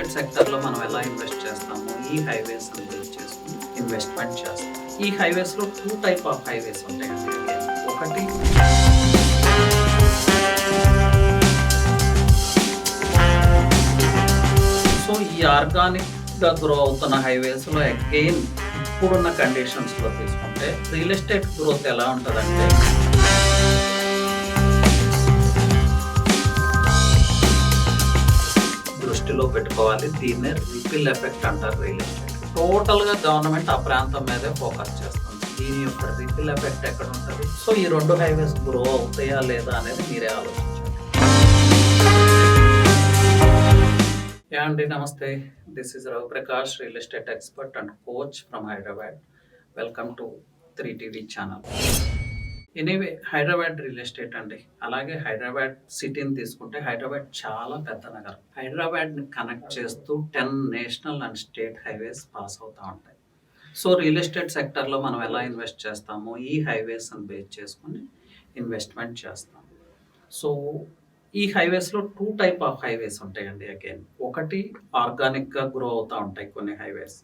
Estate సెక్టర్‌లో మనం ఎలా ఇన్వెస్ట్ చేస్తామో, ఈ హైవేస్‌ని బేస్ చేసుకొని ఇన్వెస్ట్‌మెంట్ చేస్తాం. ఈ హైవేస్‌లో 2 టైప్ ఆఫ్ హైవేస్ ఉంటాయండి. ఒకటి ఈ ఆర్గానిక్‌గా గ్రో అవుతున్న హైవేస్‌లో అగైన్ ఇప్పుడున్న కండిషన్స్‌లో తీసుకుంటే రియల్ ఎస్టేట్ గ్రోత్ ఎలా ఉంటదంటే దృష్టిలో పెట్టుకోవాలి. దీన్నే రిపిల్ ఎఫెక్ట్ అంటారు రియల్ ఎస్టేట్. టోటల్‌గా గవర్నమెంట్ ఆ ప్రాంతం మీదే ఫోకస్ చేస్తుంది. దీని యొక్క రిపిల్ ఎఫెక్ట్ ఎక్కడ ఉంటది? సో ఈ 2 హైవేస్ గ్రో అవుతాయా లేదా అనేది మీరే ఆలోచించండి. అండి నమస్తే. This is Ravi Prakash, real estate expert and coach from Hyderabad. Welcome to 3TV channel. Anyway Hyderabad real estate అండి. అలాగే హైదరాబాద్ సిటీని తీసుకుంటే హైదరాబాద్ చాలా పెద్ద నగరం. హైదరాబాద్ని కనెక్ట్ చేస్తూ 10 national and state highways pass అవుతూ ఉంటాయి. సో రియల్ ఎస్టేట్ సెక్టర్లో మనం ఎలా ఇన్వెస్ట్ చేస్తామో ఈ హైవేస్ని బేస్ చేసుకొని ఇన్వెస్ట్మెంట్ చేస్తాం. సో ఈ హైవేస్లో 2 టైప్ ఆఫ్ హైవేస్ ఉంటాయండి. అగైన్ ఒకటి ఆర్గానిక్గా గ్రో అవుతూ ఉంటాయి కొన్ని హైవేస్.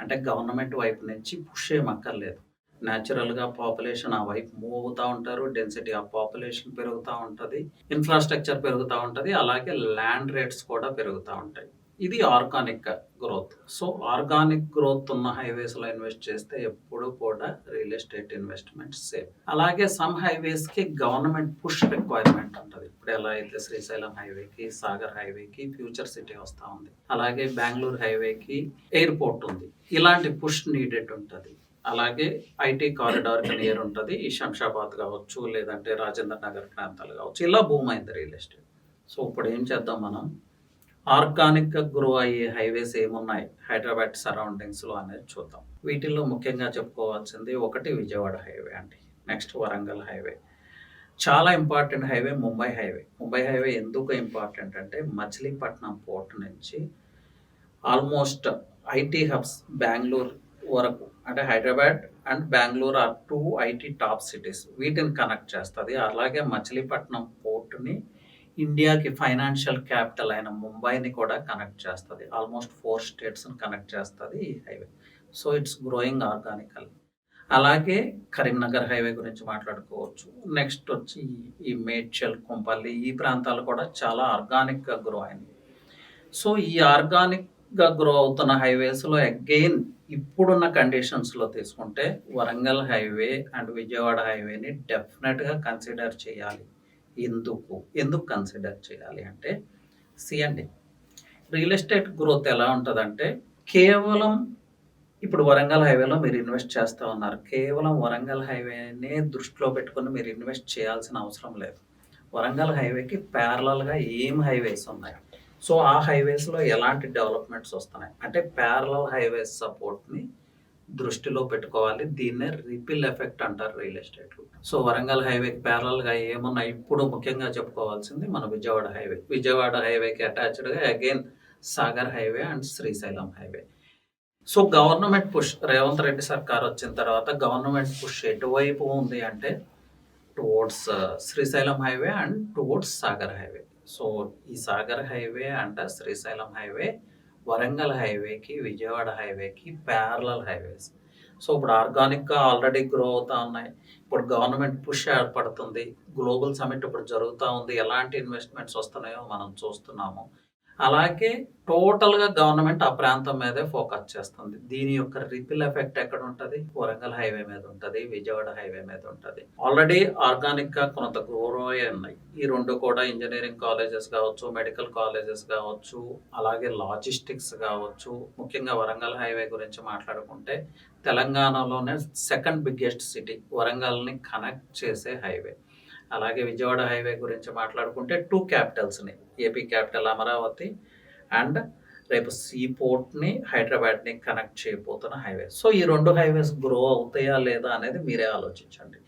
అంటే గవర్నమెంట్ వైపు నుంచి పుష్ ఏమక్కర్లేదు. న్యాచురల్గా పాపులేషన్ ఆ వైపు మూవ్ అవుతూ ఉంటారు. డెన్సిటీ ఆఫ్ పాపులేషన్ పెరుగుతూ ఉంటుంది. ఇన్ఫ్రాస్ట్రక్చర్ పెరుగుతూ ఉంటుంది. అలాగే ల్యాండ్ రేట్స్ కూడా పెరుగుతూ ఉంటాయి. ఇది organic growth. So organic growth ఉన్న హైవేస్లో ఇన్వెస్ట్ చేస్తే ఎప్పుడు కూడా రియల్ ఎస్టేట్ ఇన్వెస్ట్మెంట్ సేఫ్. అలాగే సమ్ హైవేస్కి గవర్నమెంట్ పుష్ రిక్వైర్మెంట్ ఉంటుంది. ఇప్పుడు ఎలా అయితే శ్రీశైలం హైవేకి, సాగర్ హైవేకి ఫ్యూచర్ సిటీ వస్తూ ఉంది. అలాగే బెంగళూరు హైవేకి ఎయిర్పోర్ట్ ఉంది. ఇలాంటి పుష్ నీడెడ్ ఉంటుంది. అలాగే ఐటీ కారిడార్ నియర్ ఉంటుంది. ఈ శంషాబాద్ కావచ్చు, లేదంటే రాజేంద్ర నగర్ ప్రాంతాలు కావచ్చు. ఇలా బూమ్ అయింది రియల్ ఎస్టేట్. సో ఇప్పుడు ఏం చేద్దాం, మనం ఆర్గానిక్గా గ్రో అయ్యే హైవేస్ ఏమున్నాయి హైదరాబాద్ సరౌండింగ్స్లో అనేది చూద్దాం. వీటిల్లో ముఖ్యంగా చెప్పుకోవాల్సింది ఒకటి విజయవాడ హైవే అండి. Next Warangal highway. చాలా important highway Mumbai highway. Mumbai highway ఎందుకు ఇంపార్టెంట్ అంటే మచిలీపట్నం పోర్ట్ నుంచి ఆల్మోస్ట్ ఐటీ హబ్స్ బెంగళూరు వరకు, అంటే Hyderabad and Bengaluru are 2 IT top cities. వీటిని కనెక్ట్ చేస్తుంది. అలాగే మచిలీపట్నం పోర్ట్ని ఇండియాకి ఫైనాన్షియల్ క్యాపిటల్ అయిన ముంబైని కూడా కనెక్ట్ చేస్తుంది. ఆల్మోస్ట్ 4 స్టేట్స్ని కనెక్ట్ చేస్తుంది ఈ highway. So it's growing organical. అలాగే కరీంనగర్ హైవే గురించి మాట్లాడుకోవచ్చు. నెక్స్ట్ వచ్చి ఈ మేడ్చల్, కొంపల్లి ఈ ప్రాంతాలు కూడా చాలా ఆర్గానిక్గా గ్రో అయింది. సో ఈ ఆర్గానిక్గా గ్రో అవుతున్న హైవేస్లో అగైన్ ఇప్పుడున్న కండిషన్స్లో తీసుకుంటే వరంగల్ హైవే అండ్ విజయవాడ హైవేని డెఫినెట్గా కన్సిడర్ చేయాలి. ఎందుకు కన్సిడర్ చేయాలి అంటే అండి, రియల్ ఎస్టేట్ గ్రోత్ ఎలా ఉంటుందంటే కేవలం ఇప్పుడు వరంగల్ హైవేలో మీరు ఇన్వెస్ట్ చేస్తూ ఉన్నారు. కేవలం వరంగల్ హైవేనే దృష్టిలో పెట్టుకొని మీరు ఇన్వెస్ట్ చేయాల్సిన అవసరం లేదు. వరంగల్ హైవేకి ప్యారలల్గా ఏం హైవేస్ ఉన్నాయి, సో ఆ హైవేస్లో ఎలాంటి డెవలప్మెంట్స్ వస్తున్నాయి అంటే ప్యారలల్ హైవేస్ సపోర్ట్ని దృష్టిలో పెట్టుకోవాలి. దీన్నే రిపిల్ ఎఫెక్ట్ అంటారు రియల్ ఎస్టేట్. సో వరంగల్ హైవేకి ప్యారలల్గా ఏమున్నాయి ఇప్పుడు ముఖ్యంగా చెప్పుకోవాల్సింది మన విజయవాడ హైవే. విజయవాడ హైవేకి అటాచ్డ్గా again Sagar highway and Srisailam highway. So government push, Revanth Reddy సర్కార్ వచ్చిన తర్వాత గవర్నమెంట్ పుష్ ఎటువైపు ఉంది అంటే towards Srisailam highway and towards Sagar highway. So ఈ Sagar highway and Srisailam highway Warangal హైవేకి, విజయవాడ హైవేకి ప్యారలల్ హైవేస్. సో ఇప్పుడు ఆర్గానిక్గా ఆల్రెడీ గ్రో అవుతూ ఉన్నాయి. ఇప్పుడు గవర్నమెంట్ పుష్ ఏర్పడుతుంది. గ్లోబల్ సమిట్ ఇప్పుడు జరుగుతూ ఉంది. ఎలాంటి ఇన్వెస్ట్మెంట్స్ వస్తున్నాయో మనం చూస్తున్నాము. అలాగే టోటల్గా గవర్నమెంట్ ఆ ప్రాంతం మీదే ఫోకస్ చేస్తుంది. దీని యొక్క రిపిల్ ఎఫెక్ట్ ఎక్కడ ఉంటుంది? వరంగల్ హైవే మీద ఉంటుంది, విజయవాడ హైవే మీద ఉంటుంది. ఆల్రెడీ ఆర్గానిక్గా కొంత గ్రో ఉన్నాయి. ఈ 2 కూడా ఇంజనీరింగ్ కాలేజెస్ కావచ్చు, మెడికల్ కాలేజెస్ కావచ్చు, అలాగే లాజిస్టిక్స్ కావచ్చు. ముఖ్యంగా వరంగల్ హైవే గురించి మాట్లాడుకుంటే తెలంగాణలోనే సెకండ్ బిగ్గెస్ట్ సిటీ వరంగల్ని కనెక్ట్ చేసే హైవే. అలాగే విజయవాడ హైవే గురించి మాట్లాడుకుంటే 2 క్యాపిటల్స్ని, ఏపీ క్యాపిటల్ అమరావతి అండ్ రేపు సీపోర్ట్ని, హైదరాబాద్ని కనెక్ట్ చేయబోతున్న హైవే. సో ఈ 2 హైవేస్ గ్రో అవుతాయా లేదా అనేది మీరే ఆలోచించండి.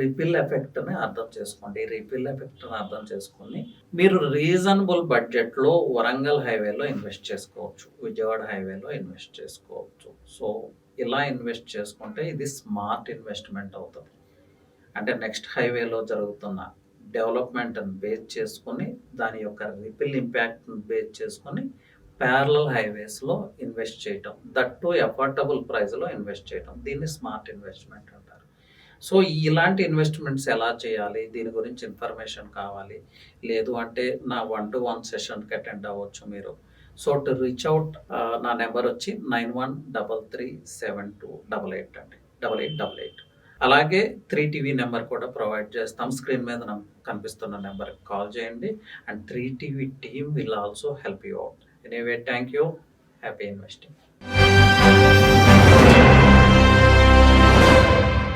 రిపిల్ ఎఫెక్ట్ని అర్థం చేసుకోండి. రిపిల్ ఎఫెక్ట్ని అర్థం చేసుకొని మీరు రీజనబుల్ బడ్జెట్లో వరంగల్ హైవేలో ఇన్వెస్ట్ చేసుకోవచ్చు, విజయవాడ హైవేలో ఇన్వెస్ట్ చేసుకోవచ్చు. సో ఇలా ఇన్వెస్ట్ చేసుకుంటే ఇది స్మార్ట్ ఇన్వెస్ట్మెంట్ అవుతుంది. అంటే నెక్స్ట్ హైవేలో జరుగుతున్న డెవలప్మెంట్ని బేస్ చేసుకొని, దాని యొక్క రిపిల్ ఇంపాక్ట్ని బేస్ చేసుకొని ప్యారలల్ హైవేస్‌లో ఇన్వెస్ట్ చేయటం. దట్ టూ అఫోర్డబుల్ ప్రైస్‌లో ఇన్వెస్ట్ చేయటం. దీన్ని స్మార్ట్ ఇన్వెస్ట్‌మెంట్ అంటారు. సో, ఇలాంటి ఇన్వెస్ట్‌మెంట్స్ ఎలా చేయాలి? దీని గురించి ఇన్ఫర్మేషన్ కావాలి. లేదు అంటే నా 1-to-1 సెషన్‌కి అటెండ్ అవ్వచ్చు మీరు. సో, టు రీచ్ ఔట్ నా నంబర్ వచ్చి 91337288 అండి. 8888. అలాగే 3 టీవీ నంబర్ కూడా ప్రొవైడ్ చేస్తాం. స్క్రీన్ మీద కనిపిస్తున్న నంబర్‌కి కాల్ చేయండి. And 3 TV team will also help you out. Anyway thank you. Happy investing.